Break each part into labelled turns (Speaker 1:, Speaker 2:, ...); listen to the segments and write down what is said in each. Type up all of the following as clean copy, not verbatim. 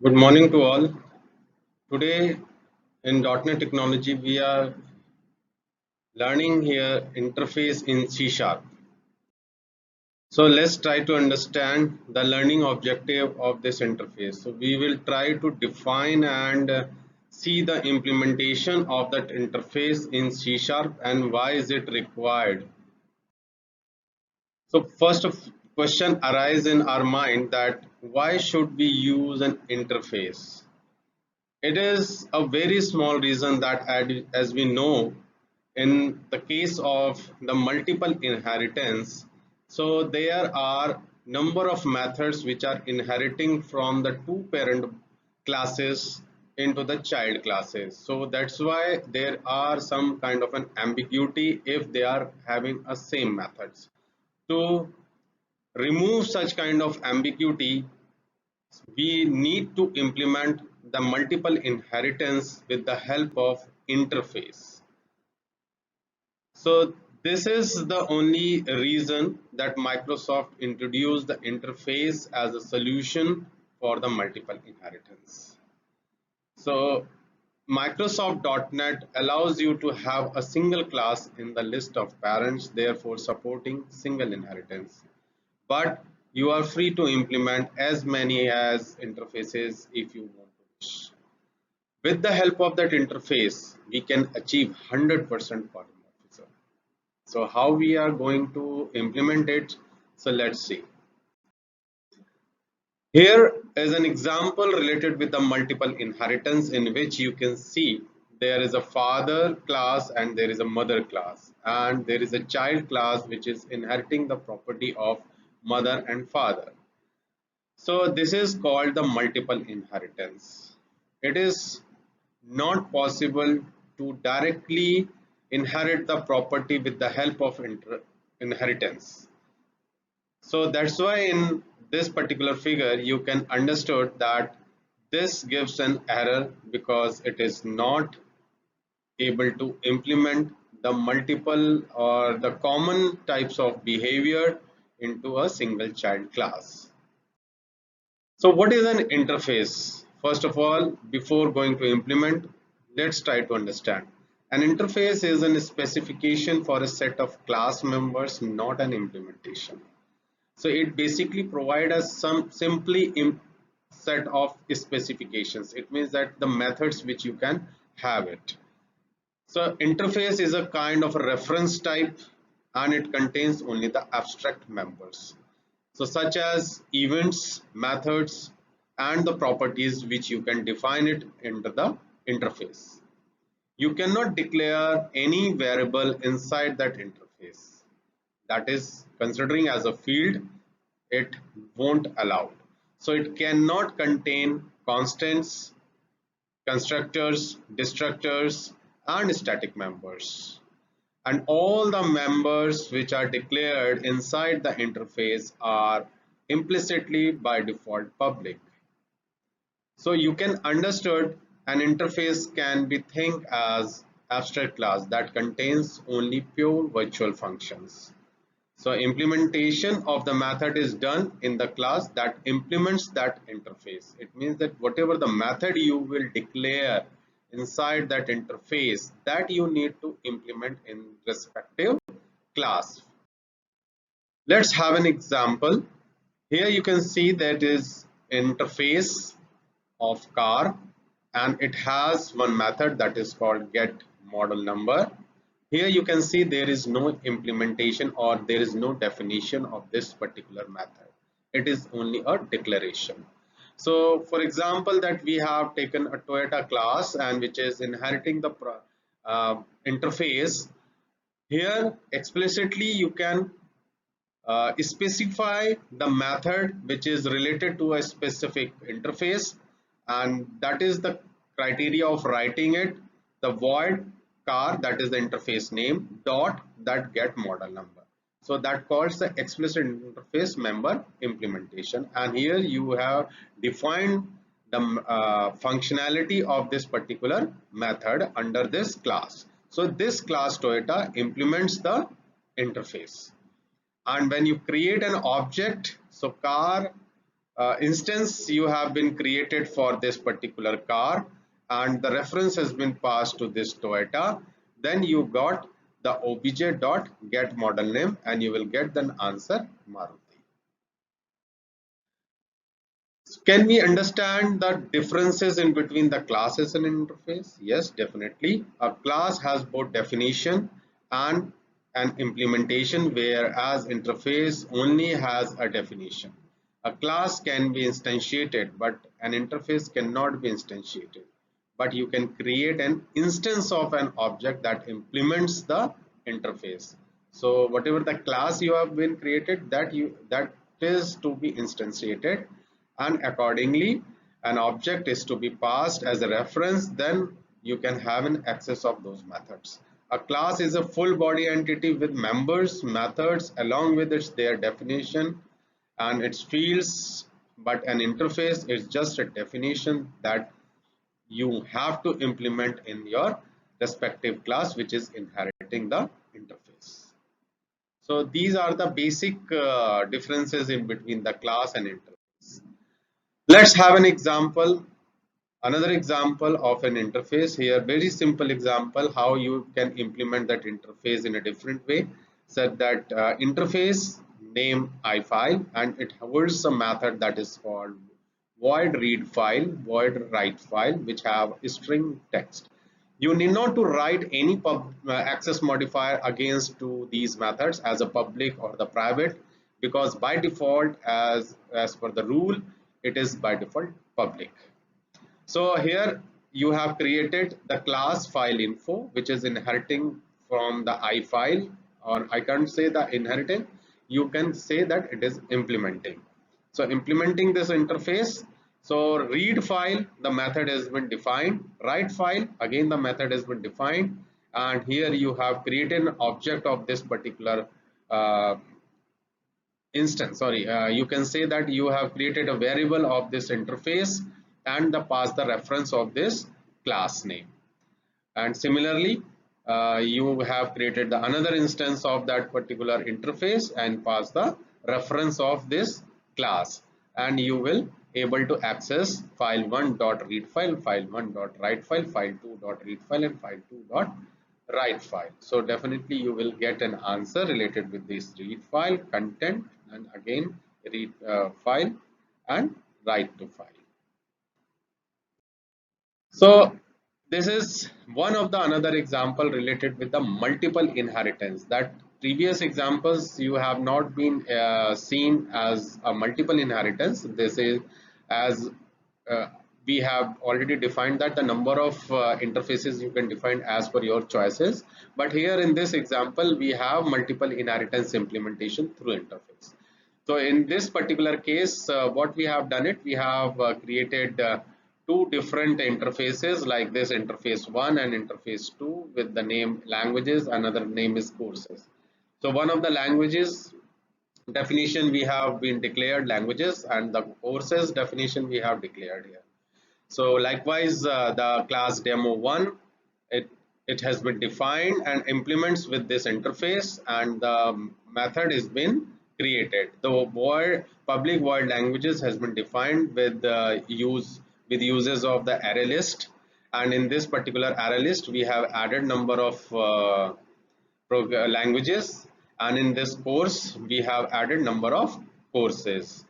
Speaker 1: Good morning to all. Today in .NET Technology, we are learning here interface in C Sharp. So let's try to understand the learning objective of this interface. So we will try to define and see the implementation of that interface in C Sharp and why is it required. So first of question arises in our mind that why should we use an interface? It is a very small reason that as we know in the case of the multiple inheritance, so there are number of methods which are inheriting from the two parent classes into the child classes. So that's why there are some kind of an ambiguity if they are having a same methods. To remove such kind of ambiguity, we need to implement the multiple inheritance with the help of interface. So this is the only reason that Microsoft introduced the interface as a solution for the multiple inheritance. So Microsoft.NET allows you to have a single class in the list of parents, therefore supporting single inheritance. But you are free to implement as many as interfaces if you want to wish. With the help of that interface, we can achieve 100% polymorphism. So how we are going to implement it? So let's see. Here is an example related with the multiple inheritance in which you can see there is a father class and there is a mother class and there is a child class which is inheriting the property of mother and father. So this is called the multiple inheritance. It is not possible to directly inherit the property with the help of inheritance. So that's why in this particular figure you can understood that this gives an error because it is not able to implement the multiple or the common types of behavior into a single child class. So what is an interface? First of all, before going to implement, let's try to understand. An interface is a specification for a set of class members, not an implementation. So it basically provides us some simply set of specifications. It means that the methods which you can have it. So interface is a kind of a reference type and it contains only the abstract members. So such as events, methods, and the properties which you can define it into the interface. You cannot declare any variable inside that interface. That is considering as a field, it won't allow. So it cannot contain constants, constructors, destructors, and static members. And all the members which are declared inside the interface are implicitly by default public. So you can understood an interface can be think as abstract class that contains only pure virtual functions. So implementation of the method is done in the class that implements that interface. It means that whatever the method you will declare inside that interface that you need to implement in respective class. Let's have an example. Here you can see that is interface of car and it has one method that is called get model number. Here you can see there is no implementation or there is no definition of this particular method. It is only a declaration. So for example that we have taken a Toyota class and which is inheriting the interface. Here explicitly you can specify the method which is related to a specific interface and that is the criteria of writing it, the void car, that is the interface name, dot that get model number. So that calls the explicit interface member implementation, and here you have defined the functionality of this particular method under this class. So this class Toyota implements the interface. And when you create an object, so car instance you have been created for this particular car and the reference has been passed to this Toyota, then you got the obj dot get model name and you will get the answer Maruti. Can we understand the differences in between the classes and interface? Yes, definitely. A class has both definition and an implementation, whereas interface only has a definition. A class can be instantiated, but an interface cannot be instantiated. But you can create an instance of an object that implements the interface. So whatever the class you have been created, that is to be instantiated, and accordingly an object is to be passed as a reference, then you can have an access of those methods. A class is a full body entity with members, methods along with their definition and its fields, but an interface is just a definition that you have to implement in your respective class which is inheriting the interface. So these are the basic differences in between the class and interface. Let's have an example, another example of an interface here. Very simple example how you can implement that interface in a different way. Set that interface name ifile and it holds a method that is called void read file, void write file, which have string text. You need not to write any access modifier against to these methods as a public or the private, because by default as per the rule it is by default public. So here you have created the class file info which is inheriting from the I file, or I can't say the inheriting, you can say that it is implementing. So implementing this interface. So read file, the method has been defined. Write file, again the method has been defined, and here you have created an object of this particular instance. Sorry, you can say that you have created a variable of this interface and pass the reference of this class name. And similarly, you have created the another instance of that particular interface and pass the reference of this class, and you will able to access file1.read file, file1.write file, file2.read file, and file2.write file. So definitely you will get an answer related with this read file content, and again read file and write to file. So this is one of the another example related with the multiple inheritance. That previous examples you have not been seen as a multiple inheritance. This is as we have already defined that the number of interfaces you can define as per your choices. But here in this example we have multiple inheritance implementation through interface. So in this particular case, what we have done it, we have created two different interfaces like this, interface 1 and interface 2 with the name languages, another name is courses. So one of the languages definition we have been declared languages, and the courses definition we have declared here. So likewise the class demo1, it has been defined and implements with this interface, and the method is been created. The void public void languages has been defined with uses of the array list, and in this particular array list we have added number of languages, and in this course we have added number of courses.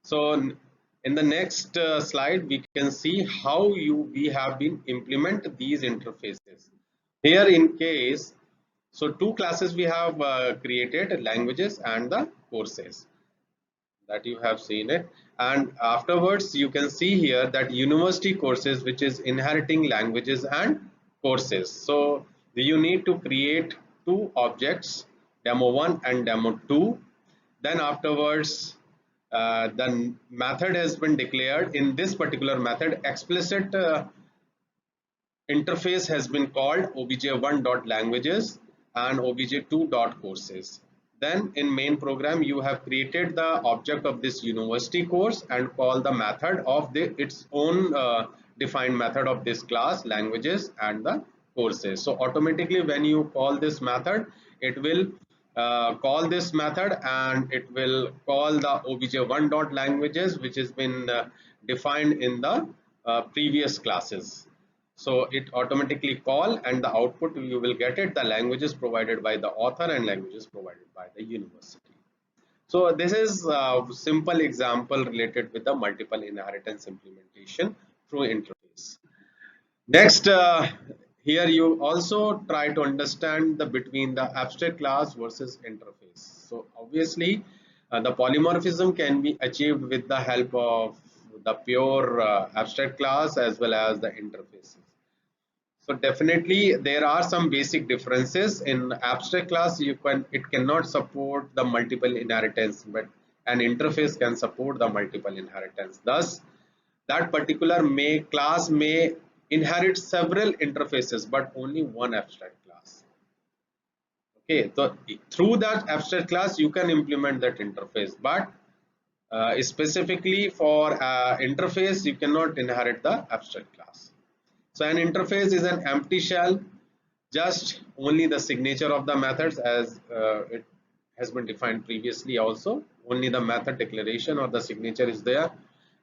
Speaker 1: So in the next slide we can see how we have been implement these interfaces. Here in case, so two classes we have created, languages and the courses, that you have seen it, and afterwards you can see here that university courses which is inheriting languages and courses. So you need to create two objects, demo1 and demo2. Then afterwards the method has been declared. In this particular method, explicit interface has been called obj1.languages and obj2.courses. Then in main program you have created the object of this university course and call the method of its own defined method of this class languages and the courses. So automatically when you call this method, it will call this method, and it will call the obj1 dot languages which has been defined in the previous classes. So it automatically call, and the output you will get it the languages provided by the author and languages provided by the university. So this is a simple example related with the multiple inheritance implementation through interface. Next, here you also try to understand the between the abstract class versus interface. So obviously, the polymorphism can be achieved with the help of the pure abstract class as well as the interfaces. So definitely there are some basic differences in abstract class. It cannot support the multiple inheritance, but an interface can support the multiple inheritance. Thus, that particular class may inherit several interfaces, but only one abstract class. Okay, so through that abstract class, you can implement that interface, but specifically for interface, you cannot inherit the abstract class. So an interface is an empty shell, just only the signature of the methods as it has been defined previously also. Only the method declaration or the signature is there.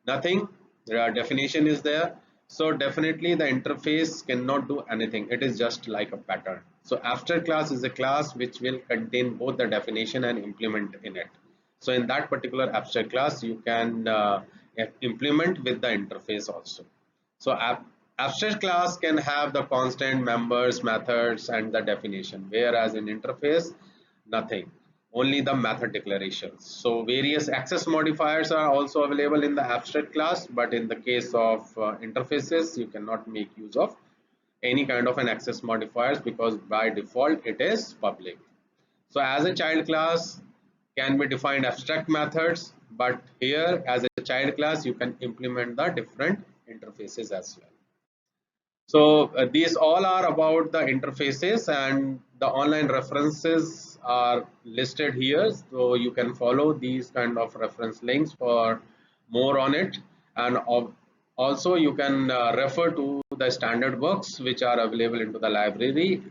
Speaker 1: Nothing, definition is there. So definitely the interface cannot do anything. It is just like a pattern. So abstract class is a class which will contain both the definition and implement in it. So in that particular abstract class, you can implement with the interface also. So abstract class can have the constant, members, methods, and the definition, whereas in interface, nothing, only the method declarations. So various access modifiers are also available in the abstract class, but in the case of interfaces, you cannot make use of any kind of an access modifiers because by default it is public. So as a child class can be defined abstract methods, but here as a child class you can implement the different interfaces as well. So these all are about the interfaces, and the online references are listed here. So you can follow these kind of reference links for more on it. And also you can refer to the standard works which are available into the library.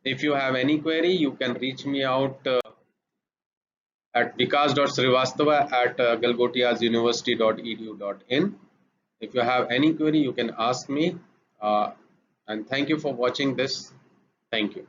Speaker 1: If you have any query, you can reach me out at vikas.srivastava at galgotiasuniversity.edu.in. If you have any query, you can ask me. And thank you for watching this. Thank you.